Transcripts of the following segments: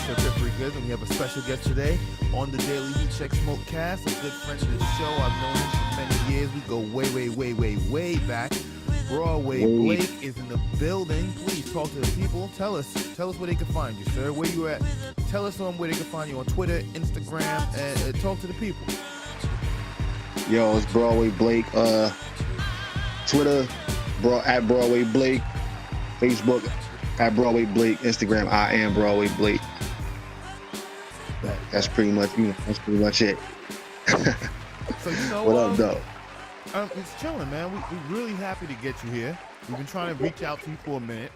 Mr. Piffery Goodness, and we have a special guest today on the Daily HeatChecc Smokecast, a good friend of the show. I've known him for many years. We go way back. Broadway Blake is in the building. Please talk to the people. Tell us where they can find you, sir. Where you at? Tell us where they can find you on Twitter, Instagram, and talk to the people. Yo, it's Broadway Blake. Twitter, at Broadway Blake. Facebook, at Broadway Blake. Instagram, I am Broadway Blake. That's pretty much it. So what up, though? It's chilling, man. We're really happy to get you here. We've been trying to reach out to you for a minute.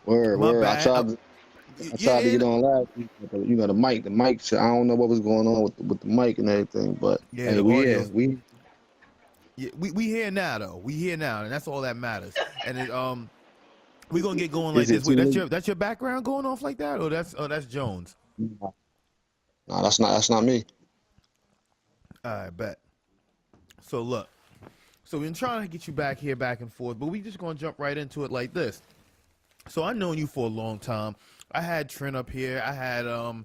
Word. I tried to get on last week. You know, the mic. I don't know what was going on with the mic and everything, but yeah, hey, we here now, though. We here now, and that's all that matters. And we're gonna get going like this. Wait, that's your background going off like that, or that's Jones? No, that's not me. All right, bet. So look, we've been trying to get you back and forth, but we just gonna jump right into it like this. So I've known you for a long time. I had Trent up here. I had a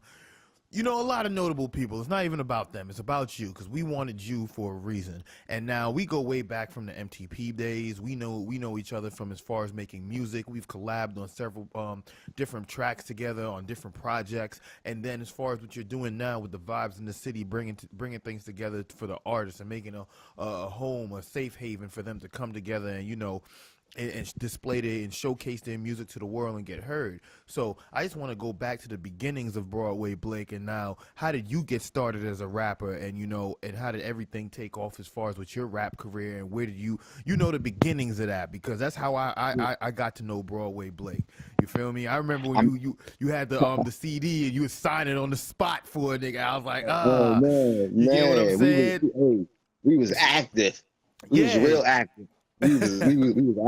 lot of notable people. It's not even about them. It's about you, because we wanted you for a reason. And now we go way back from the MTP days. We know each other from as far as making music. We've collabed on several different tracks together on different projects. And then as far as what you're doing now with the vibes in the city, bringing things together for the artists and making a home, a safe haven for them to come together and display and showcase their music to the world and get heard. So I just want to go back to the beginnings of Broadway Blake, and now how did you get started as a rapper, and and how did everything take off as far as with your rap career, and where did you the beginnings of that, because that's how I got to know Broadway Blake. You feel me? I remember when you had the CD and you were signing on the spot for a nigga. I was like, you get what I'm saying? We was active. We was real active. We was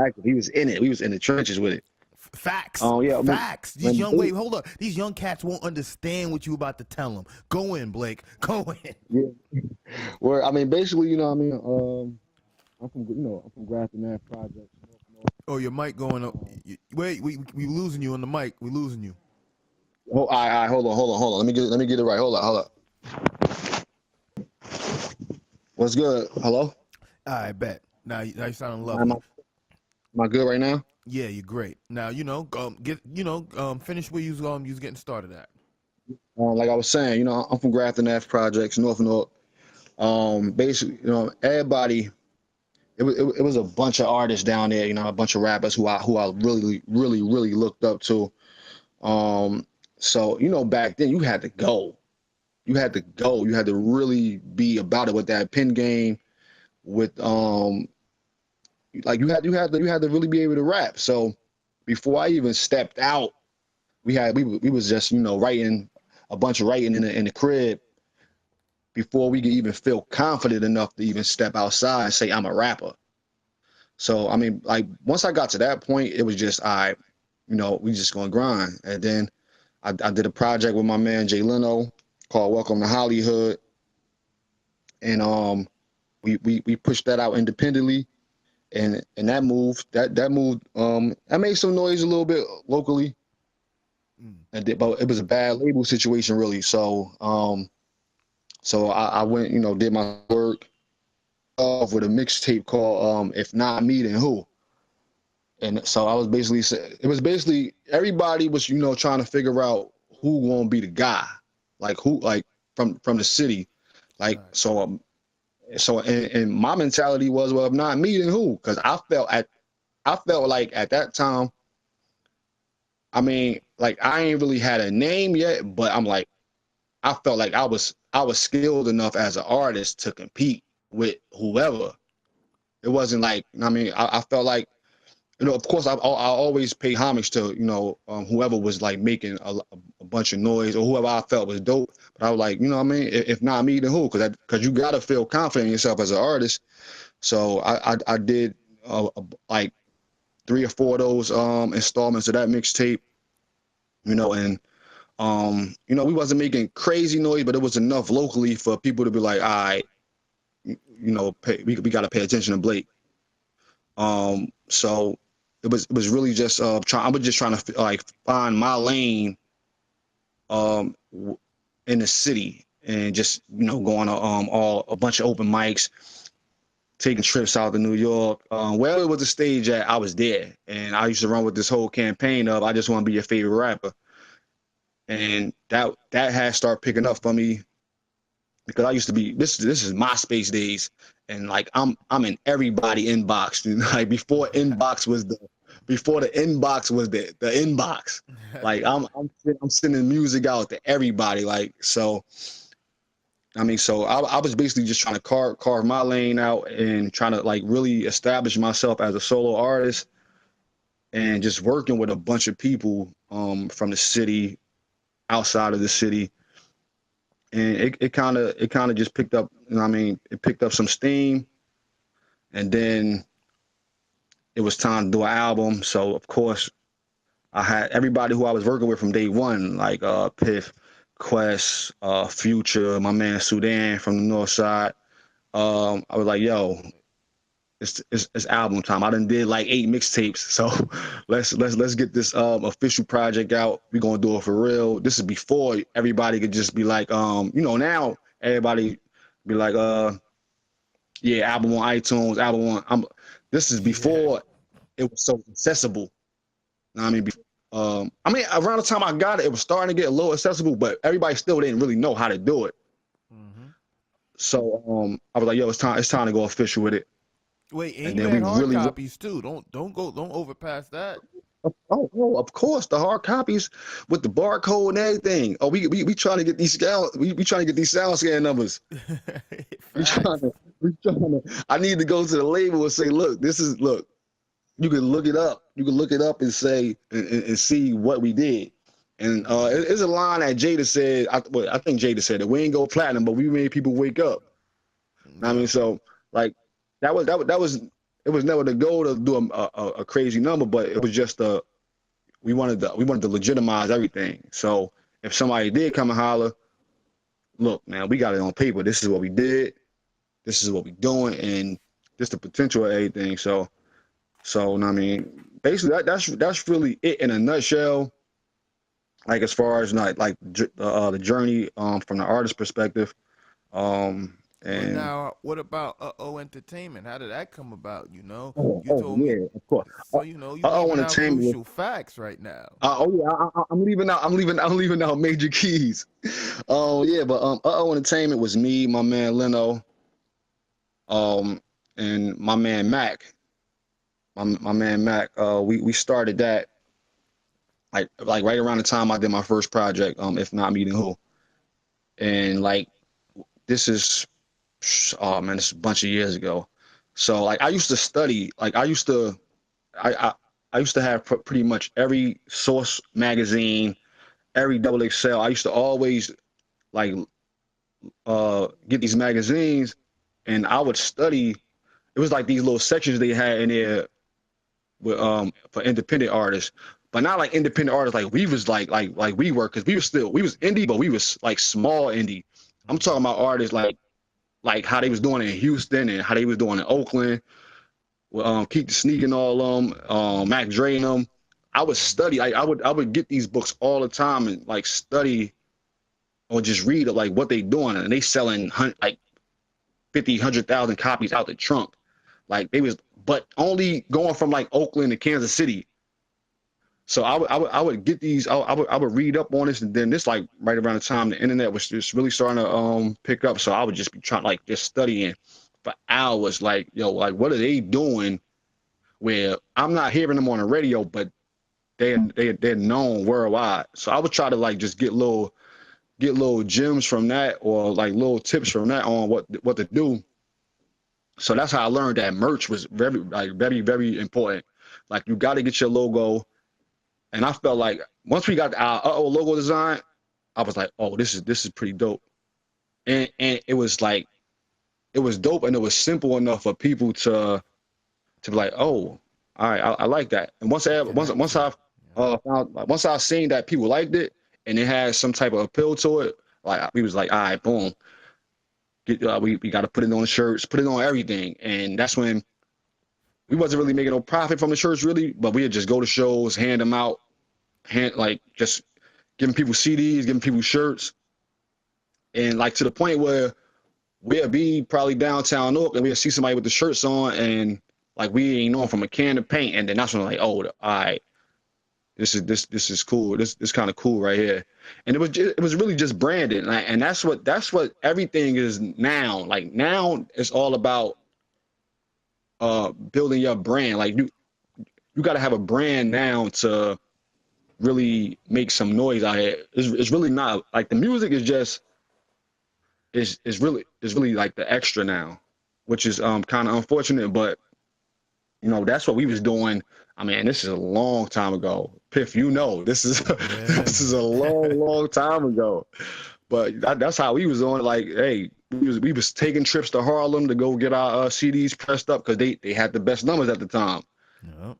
active. He was in it. We was in the trenches with it. Facts. Oh yeah, facts. Hold up. These young cats won't understand what you about to tell them. Go in, Blake. Go in. Yeah. Where I mean, basically, I'm from Grafton Ave Project. Oh, your mic going up. Wait, we losing you on the mic. We losing you. Oh, all right. Hold on. Let me get it right. Hold up. What's good? Hello. I bet. Now you sounding lovely. Am I good right now? Yeah, you're great. Now finish where you was getting started at. Like I was saying, I'm from Grafton Ave Projects, North. Basically, everybody. It was a bunch of artists down there, a bunch of rappers who I really looked up to. So back then you had to go. You had to really be about it with that pen game, with like you had to really be able to rap. So before I even stepped out, we was just writing a bunch of writing in the crib before we could even feel confident enough to even step outside and say I'm a rapper. So I mean, like once I got to that point, it was just we just gonna grind. And then I did a project with my man Jay Leno called Welcome to Hollywood, and we pushed that out independently. And that moved. I made some noise a little bit locally, but it was a bad label situation, really. So I went, did my work off with a mixtape called "If Not Me, Then Who." And so it was basically everybody was trying to figure out who gonna be the guy, who from the city, right. So and my mentality was, well, if not me, then who? Because I felt like at that time, I mean, like I ain't really had a name yet, but I felt like I was skilled enough as an artist to compete with whoever. It wasn't like, I mean, I felt like, of course, I always pay homage to, whoever was like making a bunch of noise or whoever I felt was dope. But I was like, what I mean? If not me, then who? Because you got to feel confident in yourself as an artist. So I did like 3 or 4 of those installments of that mixtape, and we wasn't making crazy noise, but it was enough locally for people to be like, all right, we got to pay attention to Blake. So it was really just I was just trying to find my lane in the city and just going to a bunch of open mics, taking trips out to New York. Wherever it was a stage at, I was there, and I used to run with this whole campaign of I just want to be your favorite rapper, and that had started picking up for me because I used to be this is MySpace days, and like I'm in everybody inbox, like before the inbox was the inbox. Like I'm sending music out to everybody. Like so, I mean, so I was basically just trying to carve my lane out and trying to like really establish myself as a solo artist, and just working with a bunch of people from the city, outside of the city, and it kind of just picked up. I mean, it picked up some steam, and then it was time to do an album. So of course, I had everybody who I was working with from day one, like Piff, Quest, Future, my man Sudan from the North Side. I was like, yo, it's album time. I done did like 8 mixtapes, so let's get this official project out. We gonna do it for real. This is before everybody could just be like, now everybody be like, yeah, album on iTunes, album on. This is before it was so accessible. You know what I mean, around the time I got it, it was starting to get a little accessible, but everybody still didn't really know how to do it. Mm-hmm. So I was like, yo, it's time to go official with it. Wait, and you had hard copies too. Don't overpass that. Oh, of course, the hard copies with the barcode and everything. Oh, we trying to get these sound scan numbers. we trying to. I need to go to the label and say, look. You can look it up. You can look it up and say and see what we did. And it's a line that Jada said. I think Jada said that we ain't go platinum, but we made people wake up. I mean, so like that was it was never the goal to do a crazy number, but it was just we wanted to legitimize everything. So if somebody did come and holler, look, man, we got it on paper. This is what we did. This is what we doing, and just the potential of everything. So I mean, basically that's really it in a nutshell. Like as far as the journey from the artist perspective. And now, what about Entertainment? How did that come about? You told me, of course. So you leaving out crucial facts right now. I'm leaving out major keys. But Entertainment was me, my man Leno, and my man Mac. My man Mac. We started that like right around the time I did my first project. If not meeting who, and like this is. Oh man, this is a bunch of years ago. So like I used to study, like I used to have pretty much every Source magazine, every Double XL. I used to always like get these magazines, and I would study. It was like these little sections they had in there with for independent artists, but not like independent artists like we was like we were, because we was indie, but we was like small indie. I'm talking about artists like how they was doing in Houston and how they was doing in Oakland, Keep the Sneak and all them, Mac Dre and them. I would study. I would get these books all the time and like study or just read like what they doing, and they selling like 50, 100,000 copies out the trunk. Like they was, but only going from like Oakland to Kansas City. So I would get these. I would read up on this, and then this like right around the time the internet was just really starting to pick up. So I would just be trying like just studying for hours. Like like what are they doing? Where I'm not hearing them on the radio, but they're known worldwide. So I would try to like just get little gems from that, or like little tips from that on what to do. So that's how I learned that merch was very very important. Like you got to get your logo. And I felt like once we got our logo design, I was like, oh, this is pretty dope. And it was like, it was dope, and it was simple enough for people to be like, oh, all right, I like that. And once I seen that people liked it and it had some type of appeal to it, like we was like, all right, boom, we got to put it on the shirts, put it on everything. And that's when we wasn't really making no profit from the shirts really, but we'd just go to shows, hand them out, just giving people CDs, giving people shirts, and like to the point where we'll be probably downtown Newark and we'll see somebody with the shirts on, and like we ain't known from a can of paint, and then that's when like, oh, all right, this is cool. This kind of cool right here. And it was really just branded, and that's what everything is now. Like now, it's all about building your brand. Like you got to have a brand now to really make some noise out here. It's really not like the music is just is really like the extra now, which is kind of unfortunate, but you know that's what we was doing. I mean, this is a long time ago. Piff, you know, this is this is a long time ago. But that's how we was on. Like, hey, we was taking trips to Harlem to go get our CDs pressed up because they had the best numbers at the time. Yep.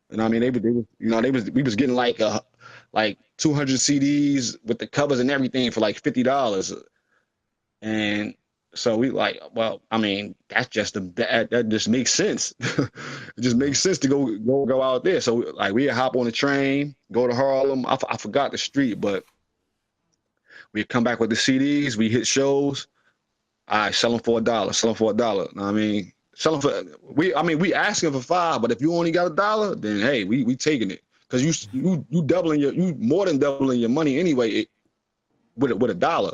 And I mean, we was getting like 200 CDs with the covers and everything for like $50. And so we like, well, I mean, that's just that just makes sense. It just makes sense to go out there. So like we hop on the train, go to Harlem. I forgot the street, but we come back with the CDs. We hit shows. I sell them for $1. Sell them for $1. I mean, sell them for we asking for $5, but if you only got $1, then hey, we taking it because you more than doubling your money anyway with $1.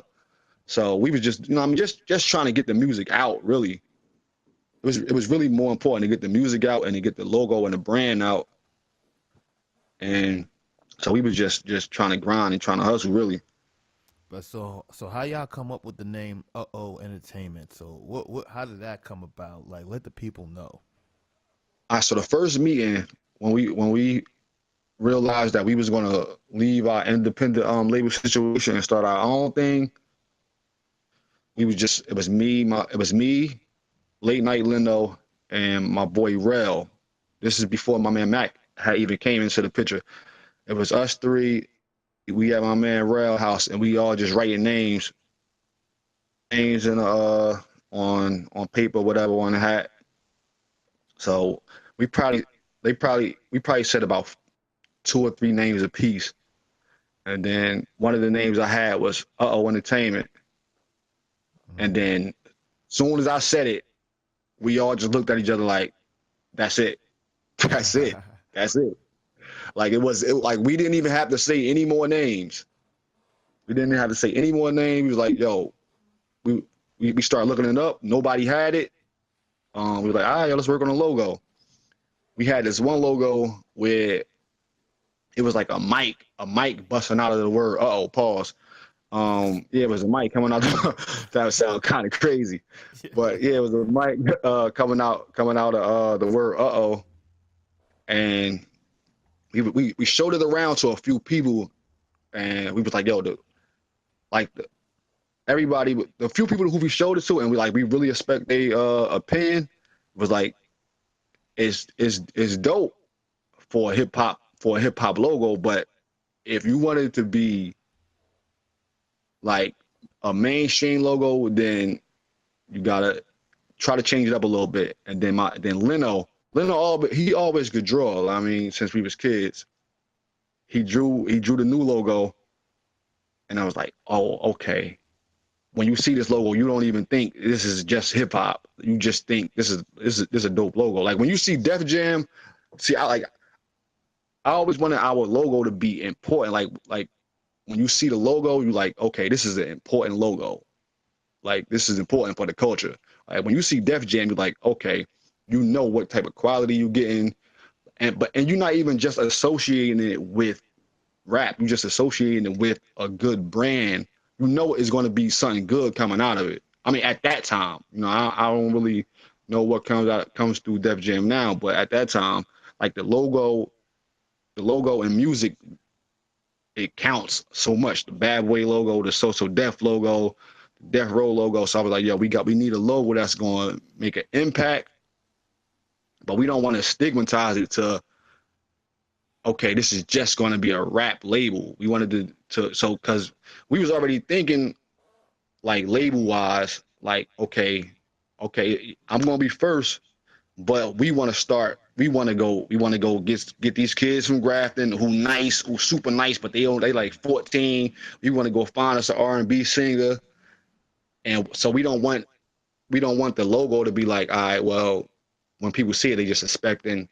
So we was just just trying to get the music out. Really, it was really more important to get the music out and to get the logo and the brand out. And so we was just trying to grind and trying to hustle really. But so how y'all come up with the name Enterainment? So what how did that come about? Like, let the people know. So the first meeting when we realized that we was gonna leave our independent label situation and start our own thing, it was me, Late Night Lino, and my boy Rel. This is before my man Mac had even came into the picture. It was us three. We had my man Rel house, and we all just writing names in on paper, whatever, on the hat. So we probably said about 2 or 3 names apiece, and then one of the names I had was Entertainment. And then soon as I said it, we all just looked at each other like, that's it. That's it. That's it. Like like we didn't even have to say any more names. We didn't have to say any more names. We was like, yo, we started looking it up. Nobody had it. We were like, all right, yo, let's work on a logo. We had this one logo where it was like a mic busting out of the word, pause. Yeah, it was a mic coming out. That would sound kind of crazy, but yeah, it was a mic coming out of the word and we showed it around to a few people, and we was like, yo, everybody, the few people who we showed it to, and we really expect their opinion, was like, it's dope for a hip hop logo, but if you wanted it to be like a mainstream logo, then you gotta try to change it up a little bit. And then Lino he always could draw. I mean, since we was kids, he drew the new logo, and I was like, oh, okay. When you see this logo, you don't even think this is just hip hop. You just think this is a dope logo. Like when you see Def Jam, I always wanted our logo to be important. Like when you see the logo, you like, okay, this is an important logo. Like this is important for the culture. Like when you see Def Jam, you're like, okay, you know what type of quality you're getting, and you're not even just associating it with rap. You're just associating it with a good brand. You know it's going to be something good coming out of it. I mean, at that time, you know, I don't really know what comes through Def Jam now, but at that time, like the logo and music, it counts so much. The Bad Boy logo, the So Def logo, the Death Row logo. So I was like, yo, we need a logo that's going to make an impact, but we don't want to stigmatize it to, okay, this is just going to be a rap label. We wanted so because we was already thinking like label wise, like, okay, I'm going to be first, but we want to start. We want to go get these kids from Grafton who super nice, but they like 14. We want to go find us an R&B singer, and so we don't want the logo to be like, all right, well, when people see it, they just expecting,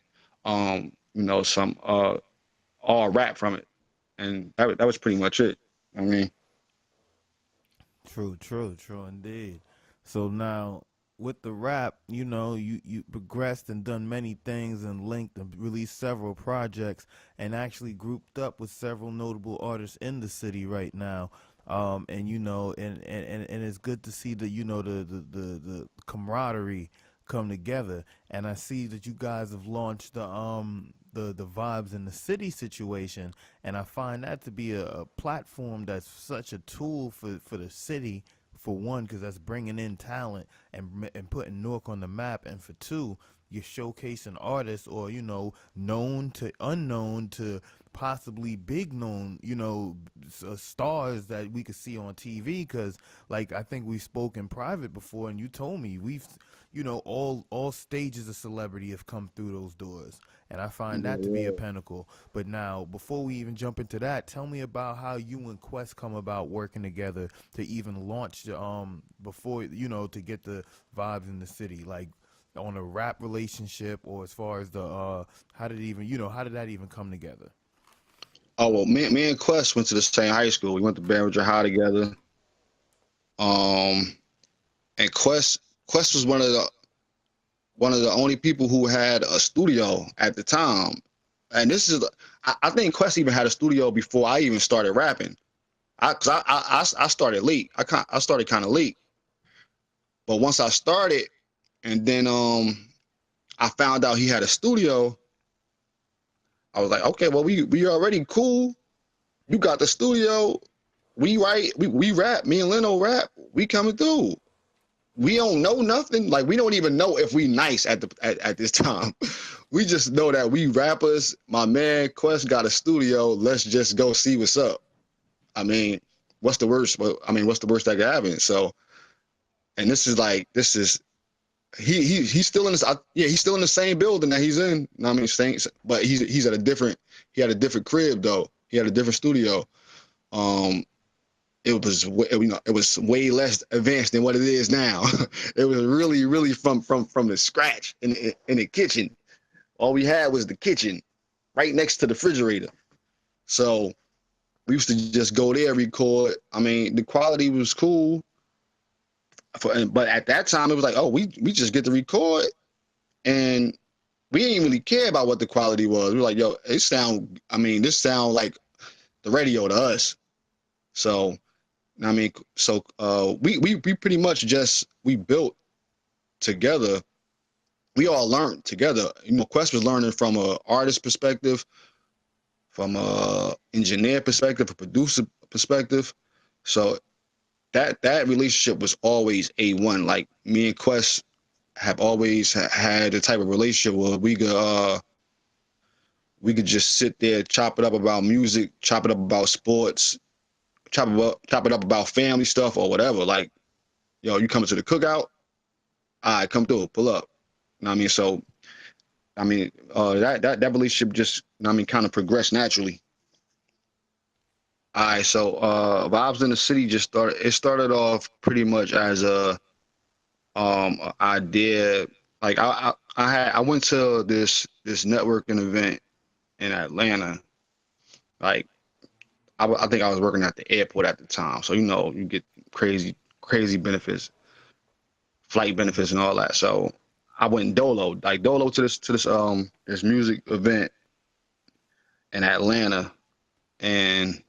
some all rap from it, and that was pretty much it. I mean, True indeed. So now with the rap, you progressed and done many things and linked and released several projects and actually grouped up with several notable artists in the city right now. And and it's good to see the camaraderie come together. And I see that you guys have launched the vibes in the city situation, and I find that to be a platform that's such a tool for the city, for one, because that's bringing in talent and putting Newark on the map, and for two, you're showcasing artists, or known to unknown to possibly big known, stars that we could see on TV. Because like I think we spoke in private before, and you told me we've all stages of celebrity have come through those doors, and I find that to be a pinnacle. But now, before we even jump into that, tell me about how you and Quest come about working together to even launch the before to get the vibes in the city, like on a rap relationship, or as far as the how did that even come together? oh well, me and Quest went to the same high school. We went to Barringer High together. Um, and Quest was one of the only people who had a studio at the time. And I think Quest even had a studio before I even started rapping. I started late. I started kind of late, but once I started, and then I found out he had a studio. I was like, okay, well we already cool. You got the studio. We write, we rap. Me and Leno rap. We coming through. We don't know nothing. Like we don't even know if we nice at this time. We just know that we rappers. My man Quest got a studio. Let's just go see what's up. I mean, what's the worst? What's the worst that could happen? So, and this is he's still in this. Yeah, he's still in the same building that he's in. I mean, same, but he's at a different. He had a different crib though. He had a different studio. Um, it was way less advanced than what it is now. It was really from the scratch in the kitchen. All we had was the kitchen right next to the refrigerator. So we used to just go there, record. I mean, the quality was cool. But at that time, it was like, oh, we just get to record, and we didn't really care about what the quality was. We were like, yo, this sound like the radio to us. So, we pretty much we built together. We all learned together. Quest was learning from a artist perspective, from a engineer perspective, a producer perspective. So that relationship was always A1. Like me and Quest have always had the type of relationship where we could just sit there, chop it up about music, chop it up about sports, chop it up about family stuff or whatever. Like, yo, you coming to the cookout? All right, come through, pull up. You know what I mean? So, that relationship just, kind of progressed naturally. All right, so Vibes in the City it started off pretty much as a idea. Like I went to this networking event in Atlanta. Like I think I was working at the airport at the time, so you get crazy benefits, flight benefits and all that. So I went dolo to this music event in Atlanta, and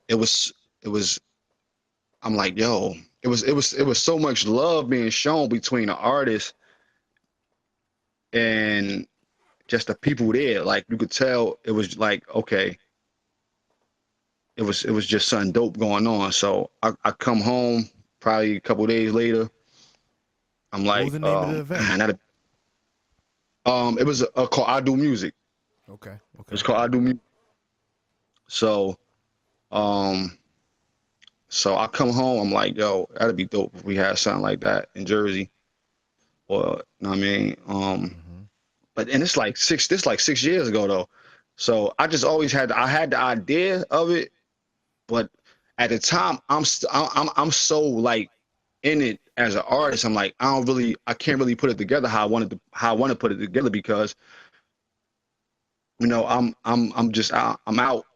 it was it was I'm like, yo, it was so much love being shown between the artists and just the people there. Like you could tell it was like, okay, it was just something dope going on. So I come home probably a couple of days later. I'm What was like, the name of the event? it was called I Do Music. Okay, It's okay. called I Do Music. So um so I come home, I'm like, yo, that'd be dope if we had something like that in Jersey. Or you know what I mean? But and it's like 6 years ago though. So I just always I had the idea of it, but at the time I'm so like in it as an artist. I'm like I can't really put it together how I want to put it together because I'm out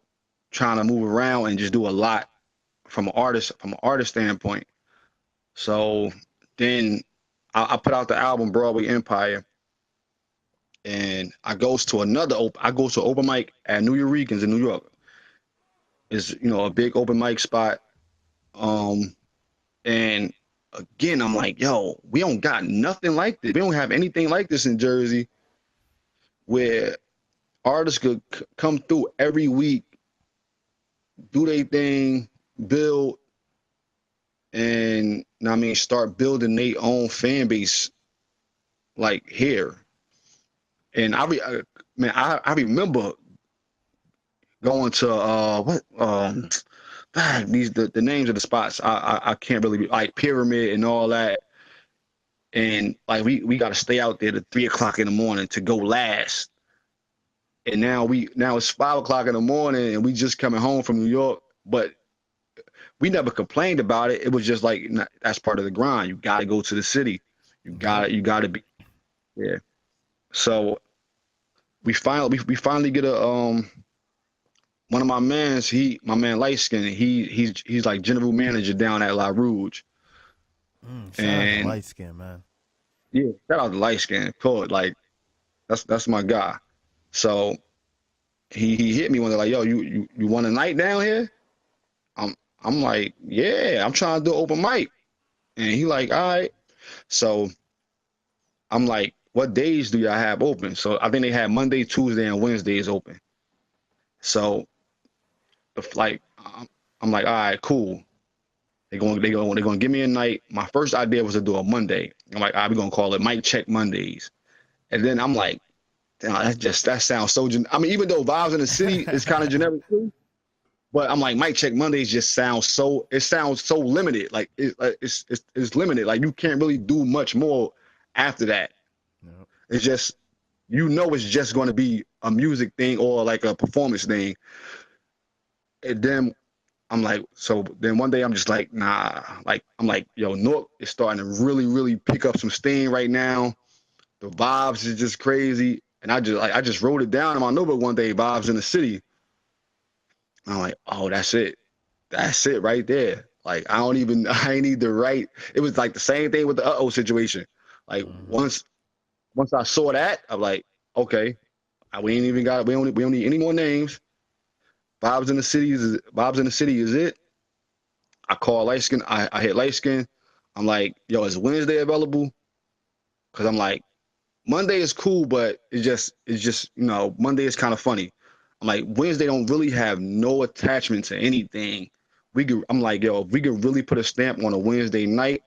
trying to move around and just do a lot from an artist standpoint. So then I put out the album Broadway Empire, and I go to an open mic at New Eurekans in New York. It's a big open mic spot. And again, I'm like, yo, we don't got nothing like this. We don't have anything like this in Jersey, where artists could come through every week, do their thing, build, and start building their own fan base like here. And I remember going to the names of the spots I can't really like Pyramid and all that, and like we got to stay out there to 3 o'clock in the morning to go last. And now it's 5 o'clock in the morning and we just coming home from New York, but we never complained about it. It was just like that's part of the grind. You got to go to the city. You got to be, yeah. So we finally get a one of my mans. My man light skin. He's like general manager down at La Rouge. Shout out to light skin, man. Yeah, shout out to light skin. Cool. Like that's my guy. So he hit me one day like, yo, you want a night down here? I'm like, yeah, I'm trying to do open mic. And he like, all right. So I'm like, what days do y'all have open? So I think they had Monday, Tuesday, and Wednesdays open. So I'm like, all right, cool. They're gonna give me a night. My first idea was to do a Monday. I'm like, all right, we're gonna call it Mic Check Mondays. And then I'm like, that sounds so even though Vibes in the City is kind of generic too, but I'm like, Mic Check Mondays just sounds so limited. Like it's limited. Like you can't really do much more after that. Yep. It's just it's just going to be a music thing or like a performance thing. And then I'm like, so then one day I'm just like, nah. Like I'm like, yo, North is starting to really, really pick up some steam right now. The vibes is just crazy. And I just wrote it down in my notebook one day, Vibes in the City. And I'm like, oh, that's it. That's it right there. Like I ain't need to write. It was like the same thing with the uh-oh situation. Like once I saw that, I'm like, okay, we don't need any more names. Vibes in the City is it. I call light skin. I hit light skin. I'm like, yo, is Wednesday available? Cause I'm like, Monday is cool, but it's just Monday is kind of funny. I'm like, Wednesday don't really have no attachment to anything. I'm like, yo, if we could really put a stamp on a Wednesday night,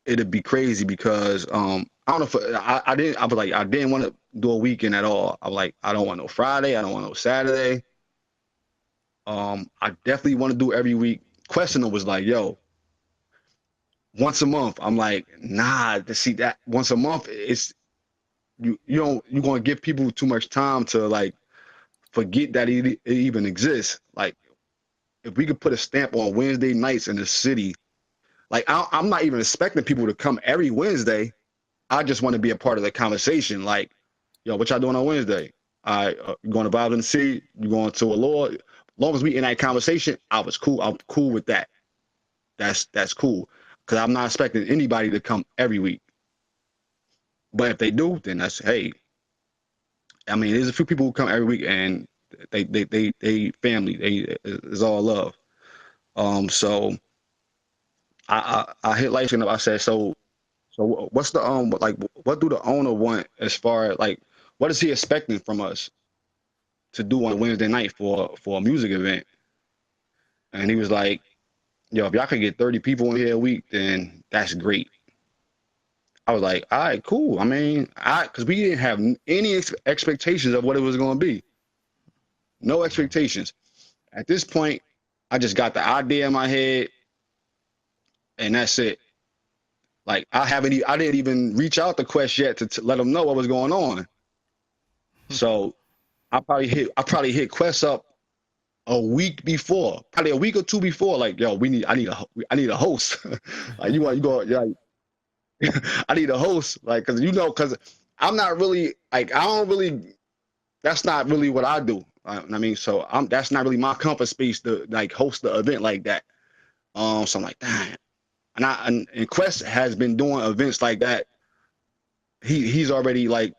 it'd be crazy because I don't know if I didn't want to do a weekend at all. I'm like, I don't want no Friday, I don't want no Saturday. I definitely want to do every week. Questioner was like, yo, once a month. I'm like, nah, to see that once a month, it's you're going to give people too much time to like forget that it even exists. Like if we could put a stamp on Wednesday nights in the city, like I'm not even expecting people to come every Wednesday. I just want to be a part of the conversation. Like, yo, what y'all doing on Wednesday? You going to Vibes in the City? You going to Allure? As long as we in that conversation, I'm cool with that. That's cool. Because I'm not expecting anybody to come every week. But if they do, then that's, hey. I mean, there's a few people who come every week and they family. It's all love. So I hit light skin up. I said, so what's the like what do the owner want as far as like what is he expecting from us to do on a Wednesday night for a music event? And he was like, yo, if y'all can get 30 people in here a week, then that's great. I was like, all right, cool. I mean, because we didn't have any expectations of what it was going to be. No expectations. At this point, I just got the idea in my head, and that's it. Like I didn't even reach out to Quest yet to let them know what was going on. So I probably hit Quest up a week before, probably a week or two before. Like, yo, I need a host. Like you go, like, I need a host. Like, cause I'm not really like, I don't really, that's not really what I do. I mean, so that's not really my comfort space to like host the event like that. So I'm like, damn. And Quest has been doing events like that. He's already like,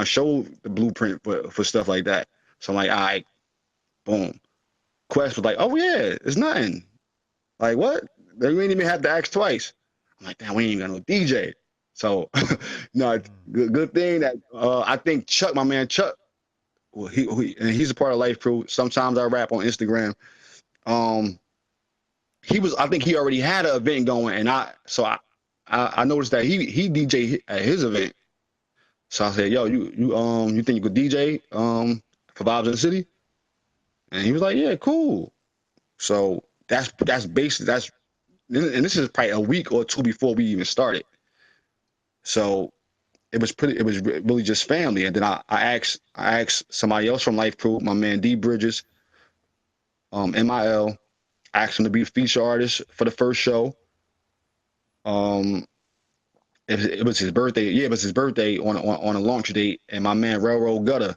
showed the blueprint for stuff like that. So I'm like, all right, boom. Quest was like, oh yeah, it's nothing. Like what? We ain't even have to ask twice. I'm like, damn, we ain't even got no DJ. So, no, good thing that I think Chuck, my man Chuck, well, and he's a part of Life Crew. Sometimes I rap on Instagram. I think he already had an event going, and I noticed that he DJ at his event. So I said, yo, you think you could DJ for Vibes in the City? And he was like, yeah, cool. So that's basically and this is probably a week or two before we even started. So it was really just family. And then I asked somebody else from Life Crew, my man D Bridges, MIL, asked him to be the feature artist for the first show. It was his birthday. Yeah, it was his birthday on a launch date. And my man Railroad Gutter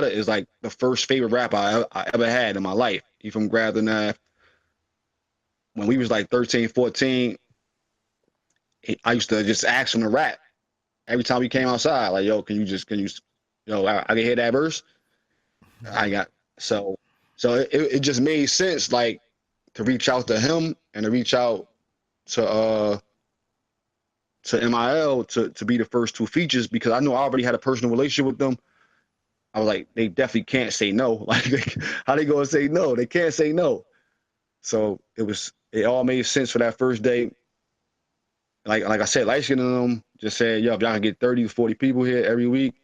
is like the first favorite rapper I ever had in my life. He from Grafton Ave. When we was like 13, 14, I used to just ask him to rap every time we came outside. Like, yo, I can hear that verse. I got so it just made sense, like, to reach out to him and to reach out to MIL to be the first two features, because I know I already had a personal relationship with them. I was like, they definitely can't say no. Like, how they gonna say no? They can't say no. So it all made sense for that first day. Like I said, light skin in them just said, yo, if y'all can get 30 to 40 people here every week,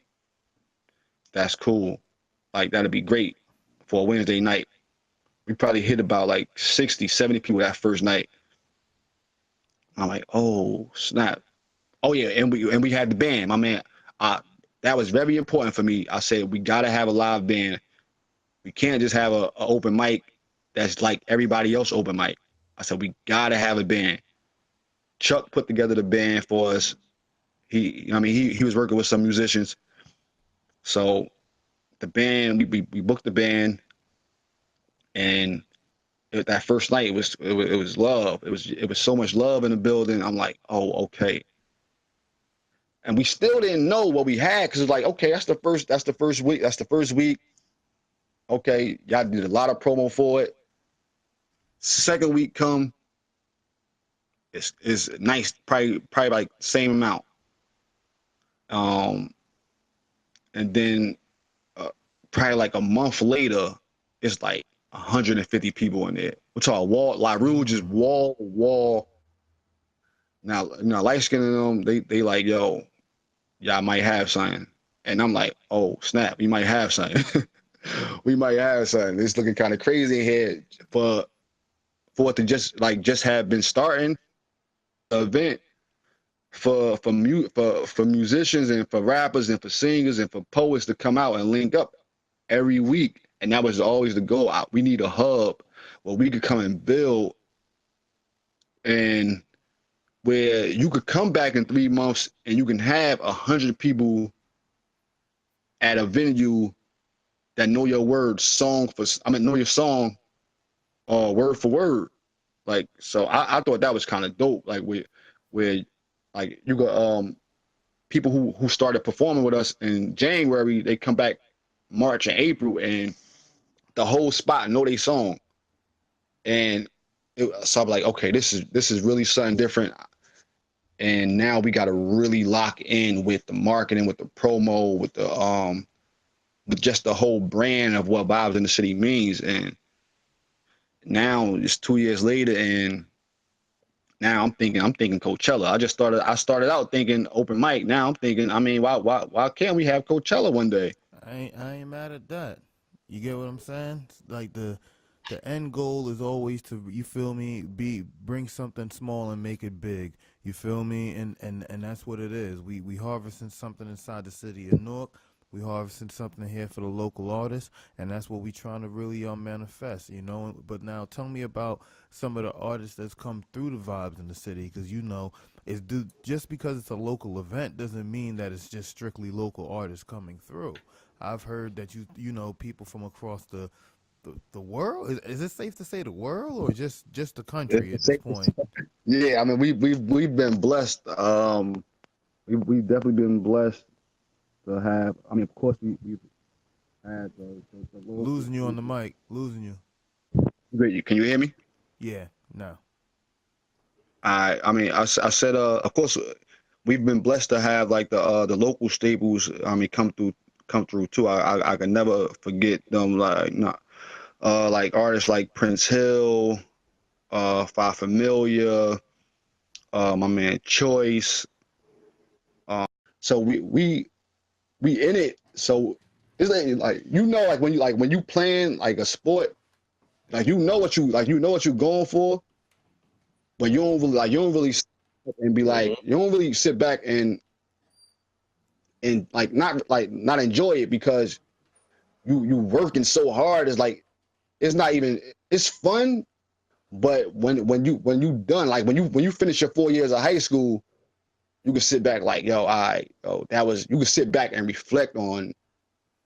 that's cool. Like, that'd be great for a Wednesday night. We probably hit about like 60, 70 people that first night. I'm like, oh, snap. Oh yeah, and we had the band. My man, that was very important for me. I said, we gotta have a live band. We can't just have a open mic that's like everybody else open mic. I said, we gotta have a band. Chuck put together the band for us. He was working with some musicians. So the band, we booked the band, and that first night it was love. It was so much love in the building. I'm like, oh, okay. And we still didn't know what we had, because it's like, okay, that's the first week. Okay, y'all did a lot of promo for it. Second week come, it's nice, probably like same amount. And then probably like a month later, it's like 150 people in there. We're talking wall, like real, just wall to wall. Now, light skin in them, they like, yo, y'all might have something. And I'm like, oh, snap, we might have something. We might have something. It's looking kind of crazy in here for it to just have been starting the event for musicians and for rappers and for singers and for poets to come out and link up every week. And that was always the goal. We need a hub where we could come and build, and where you could come back in 3 months and you can have 100 people at a venue that know your word know your song word for word. Like, so I thought that was kind of dope. Like, where like you got people who started performing with us in January, they come back March and April, and the whole spot know their song. And so I'm like, okay, this is really something different. And now we got to really lock in with the marketing, with the promo, with just the whole brand of what Vibes in the City means. And now it's 2 years later, and now I'm thinking Coachella. I started out thinking open mic. Now I'm thinking, I mean, why can't we have Coachella one day? I ain't mad at that. You get what I'm saying? Like, the end goal is always to, you feel me, bring something small and make it big. You feel me? And that's what it is. We harvesting something inside the city of Newark. We harvesting something here for the local artists, and that's what we trying to really manifest, you know. But now, tell me about some of the artists that's come through the vibes in the city, because you know, just because it's a local event doesn't mean that it's just strictly local artists coming through. I've heard that you know people from across the world. Is it safe to say the world or just the country at this point? Yeah, I mean we've been blessed. We've definitely been blessed to have. I mean, of course we've had the local. Losing you on the mic. Losing you. Great, can you hear me? Yeah. No. I mean I said of course we've been blessed to have like the local staples. I mean come through too. I can never forget them, like artists like Prince Hill, Five Familiar, my man Choice. So we in it. So it's like you know, like when you playing like a sport, like you know what you're going for, but you don't really sit and be like you don't really sit back and not enjoy it because you working so hard. It's like it's not even it's fun, but when you done, like when you finish your 4 years of high school, you can sit back like, yo, all right, that was, you can sit back and reflect on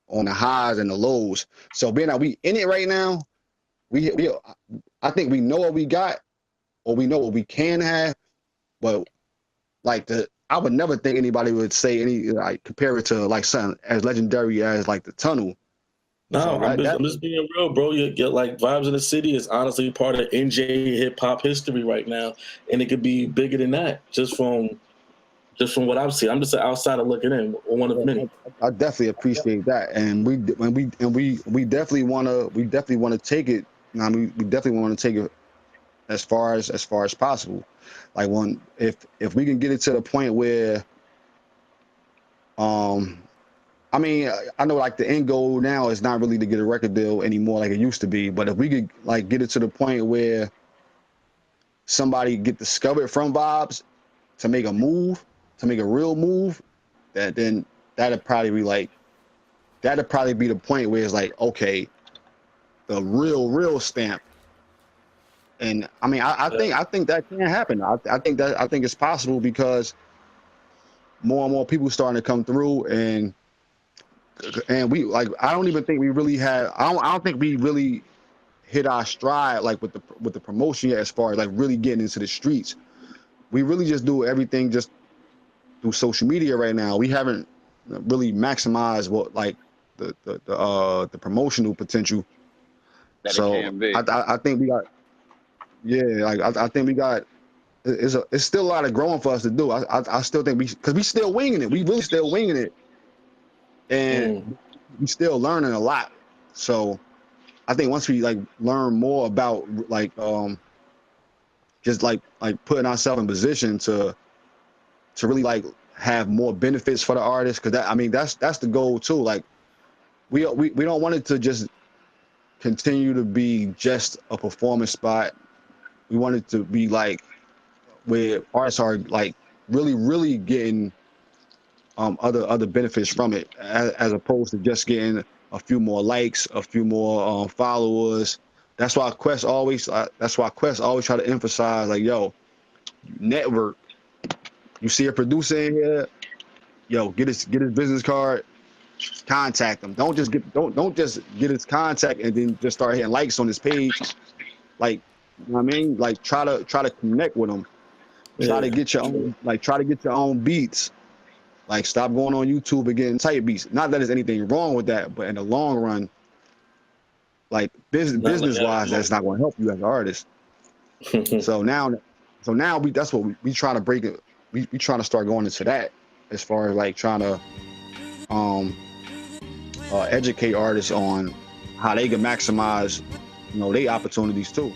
the highs and the lows. So being that we in it right now, we I think we know what we got, or we know what we can have, but like I would never think anybody would say like compare it to like something as legendary as like the Tunnel. No, So I'm just being real, bro. You get like Vibes in the City is honestly part of NJ hip hop history right now, and it could be bigger than that. Just from what I've seen, I'm just an outsider looking in, one of many. I definitely appreciate that, and we definitely want to take it. I mean, we definitely want to take it as far as possible. Like if we can get it to the point where, I mean, I know like the end goal now is not really to get a record deal anymore like it used to be, but if we could like get it to the point where somebody get discovered from Vibes to make a move, to make a real move, then that'd probably be the point where it's like, okay, the real stamp. And I mean, I think that can happen. I think it's possible because more and more people starting to come through, and we like, I don't even think we really have, I don't think we really hit our stride like with the promotion yet, as far as like really getting into the streets. We really just do everything just through social media right now. We haven't really maximized what like the promotional potential. That So it can be. I think we got, yeah, like I think we got, it's still a lot of growing for us to do. I still think because we still winging it. We really still winging it, and we still learning a lot. So I think once we like learn more about like just like putting ourselves in position to really like have more benefits for the artists, because that, I mean, that's the goal too. Like we don't want it to just continue to be just a performance spot. We want it to be like where artists are like really getting other benefits from it, as opposed to just getting a few more likes, a few more followers. That's why Quest always try to emphasize like, yo, network. You see a producer in here, yo, get his business card, contact him. Don't just get his contact and then just start hitting likes on his page. Like, you know what I mean? Like try to connect with him. Try to get your own beats. Like stop going on YouTube and getting type beats. Not that there's anything wrong with that, but in the long run, like business wise, that's not going to help you as an artist. So now that's what we try to break it. We trying to start going into that, as far as like trying to educate artists on how they can maximize, their opportunities too.